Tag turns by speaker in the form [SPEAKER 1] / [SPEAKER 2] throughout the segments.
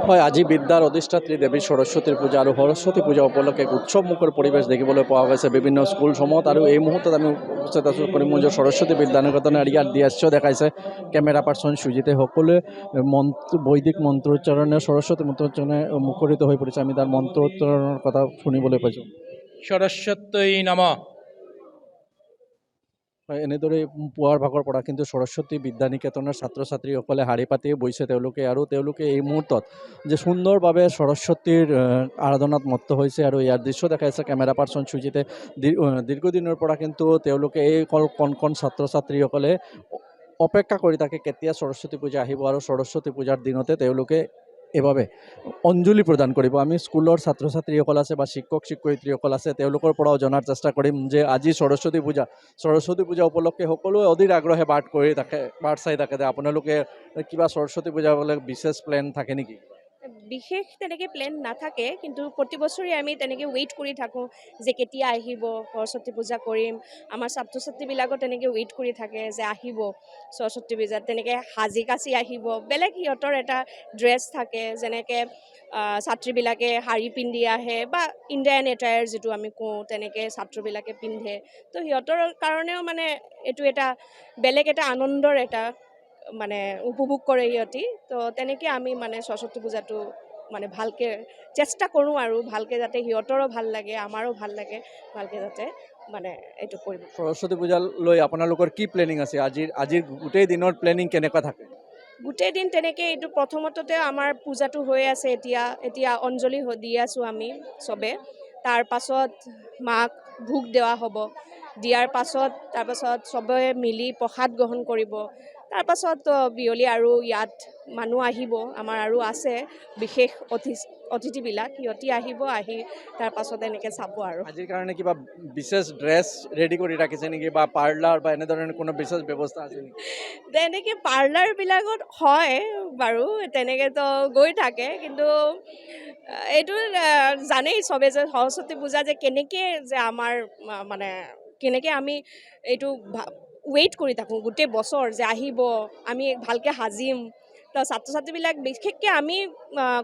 [SPEAKER 1] হয়, আজি বিদ্যাৰ অধিষ্ঠাত্ৰী দেৱী সৰস্বতীৰ পূজা আৰু সৰস্বতী পূজা উপলক্ষে এক উৎসৱমুখৰ পৰিৱেশ দেখিবলৈ পোৱা গৈছে বিভিন্ন স্কুলসমূহত। আৰু এই মুহূৰ্তত আমি উপস্থিত আছোঁ কৰিমগঞ্জৰ সৰস্বতী বিদ্যানিকেতনৰ ইয়াৰ দৃশ্য দেখাইছে কেমেৰা পাৰ্চন সুজিতে। সকলোৱে বৈদিক মন্ত্ৰোচ্চাৰণে সৰস্বতী মন্ত্ৰোচ্চাৰণে মুখৰিত হৈ পৰিছে। আমি তাৰ মন্ত্ৰোচ্চাৰণৰ কথা শুনিবলৈ পাইছোঁ।
[SPEAKER 2] সৰস্বতী নমঃ।
[SPEAKER 1] এনেদৰে পুৱাৰ ভাগৰ পৰা কিন্তু সৰস্বতী বিদ্যানিকেতনৰ ছাত্ৰ ছাত্ৰীসকলে শাৰী পাতি বৈছে তেওঁলোকে এই মুহূৰ্তত যে সুন্দৰভাৱে সৰস্বতীৰ আৰাধনাত মত্ত হৈছে। আৰু ইয়াৰ দৃশ্য দেখাইছে কেমেৰা পাৰ্চন সুজিতে। দীৰ্ঘদিনৰ পৰা কিন্তু তেওঁলোকে এই কণ ছাত্ৰ ছাত্ৰীসকলে অপেক্ষা কৰি থাকে কেতিয়া সৰস্বতী পূজা আহিব আৰু সৰস্বতী পূজাৰ দিনতে তেওঁলোকে এইভাবে অঞ্জলি প্ৰদান কৰিব। আমি স্কুলৰ ছাত্ৰ ছাত্ৰীসকল আছে বা শিক্ষক শিক্ষয়িত্ৰীসকল আছে তেওঁলোকৰ পৰাও জনাৰ চেষ্টা কৰিম যে আজি সৰস্বতী পূজা উপলক্ষে সকলোৱে অধীৰ আগ্ৰহে বাট চাই থাকে যে আপোনালোকে কিবা সৰস্বতী পূজা হ'লে বিশেষ প্লেন থাকে নেকি?
[SPEAKER 3] বিশেষ তেনেকৈ প্লেন নাথাকে, কিন্তু প্ৰতি বছৰে আমি তেনেকৈ ৱেইট কৰি থাকোঁ যে কেতিয়া আহিব সৰস্বতী পূজা কৰিম। আমাৰ ছাত্ৰ ছাত্ৰীবিলাকো তেনেকৈ ৱেইট কৰি থাকে যে আহিব সৰস্বতী পূজাত, তেনেকৈ সাজি কাচি আহিব। বেলেগ সিহঁতৰ এটা ড্ৰেছ থাকে, যেনেকৈ ছাত্ৰীবিলাকে শাৰী পিন্ধি আহে বা ইণ্ডিয়ান এটায়াৰ যিটো আমি কওঁ তেনেকৈ ছাত্ৰবিলাকে পিন্ধে। তো সিহঁতৰ কাৰণেও মানে এইটো এটা বেলেগ এটা আনন্দৰ এটা মানে উপভোগ কৰে সিহঁতি। তো তেনেকৈ আমি মানে সৰস্বতী পূজাটো মানে ভালকৈ চেষ্টা কৰোঁ আৰু ভালকৈ যাতে সিহঁতৰো ভাল লাগে আমাৰো ভাল লাগে, ভালকৈ যাতে মানে এইটো কৰিব।
[SPEAKER 1] সৰস্বতী পূজালৈ আপোনালোকৰ কি প্লেনিং আছে? আজিৰ গোটেই দিনৰ প্লেনিং কেনেকুৱা থাকে?
[SPEAKER 3] গোটেই দিন তেনেকৈ এইটো প্ৰথমতে আমাৰ পূজাটো হৈ আছে। এতিয়া অঞ্জলি দি আছোঁ আমি চবে। তাৰ পাছত মাক ভোগ দেৱা হ'ব। দিয়াৰ পাছত তাৰপাছত চবে মিলি প্ৰসাদ গ্ৰহণ কৰিব। তাৰপাছত বিয়লি আৰু ইয়াত মানুহ আহিব, আমাৰ আৰু আছে বিশেষ অতিথিবিলাক, সিহঁতি আহিব, আহি তাৰপাছত এনেকৈ চাব। আৰু
[SPEAKER 1] আজিৰ কাৰণে কিবা বিশেষ ড্ৰেছ ৰেডি কৰি ৰাখিছে নেকি বা পাৰ্লাৰ বা এনেধৰণৰ কোনো বিশেষ ব্যৱস্থা আছে নেকি?
[SPEAKER 3] তেনেকৈ পাৰ্লাৰবিলাকত হয় বাৰু, তেনেকৈতো গৈ থাকে, কিন্তু এইটো জানেই চবে যে সৰস্বতী পূজা যে কেনেকৈ যে আমাৰ মানে কেনেকৈ আমি এইটো ৱেইট কৰি থাকোঁ গোটেই বছৰ যে আহিব, আমি ভালকৈ সাজিম। তো ছাত্ৰ ছাত্ৰীবিলাক বিশেষকৈ আমি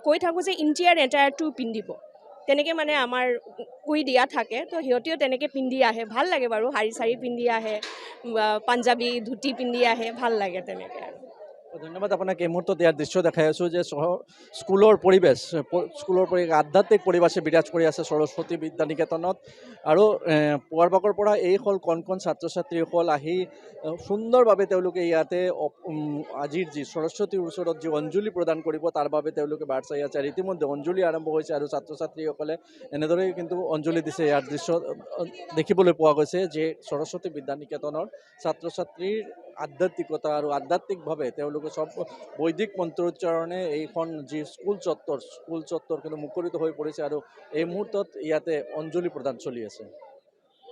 [SPEAKER 3] কৈ থাকোঁ যে ইণ্ডিয়ান এটায়াৰটো পিন্ধিব, তেনেকৈ মানে আমাৰ কৈ দিয়া থাকে। তো সিহঁতিও তেনেকৈ পিন্ধি আহে, ভাল লাগে বাৰু। শাৰী চাৰী পিন্ধি আহে, পাঞ্জাবী ধুতি পিন্ধি আহে, ভাল লাগে তেনেকৈ। আৰু
[SPEAKER 1] ধন্যবাদ আপোনাক। এই মুহূৰ্তত ইয়াৰ দৃশ্য দেখাই আছোঁ যে স্কুলৰ পৰিৱেশ আধ্যাত্মিক পৰিৱেশে বিৰাজ কৰি আছে সৰস্বতী বিদ্যানিকেতনত। আৰু পুৱাৰ ভাগৰ পৰা এইসকল কণ ছাত্ৰ ছাত্ৰীসকল আহি সুন্দৰভাৱে তেওঁলোকে ইয়াতে আজিৰ যি সৰস্বতীৰ ওচৰত যি অঞ্জলি প্ৰদান কৰিব তাৰ বাবে তেওঁলোকে বাট চাই আছে। আৰু ইতিমধ্যে অঞ্জলি আৰম্ভ হৈছে আৰু ছাত্ৰ ছাত্ৰীসকলে এনেদৰেই কিন্তু অঞ্জলি দিছে। ইয়াৰ দৃশ্য দেখিবলৈ পোৱা গৈছে যে সৰস্বতী বিদ্যানিকেতনৰ ছাত্ৰ ছাত্ৰীৰ আধ্যাত্মিকতা আৰু আধ্যাত্মিকভাৱে তেওঁলোকে সব বৈদিক মন্ত্ৰোচ্চাৰণে এইখন যি স্কুল চত্বৰ কিন্তু মুখৰিত হৈ পৰিছে। আৰু এই মুহূৰ্তত ইয়াতে অঞ্জলি প্ৰদান চলি আছে।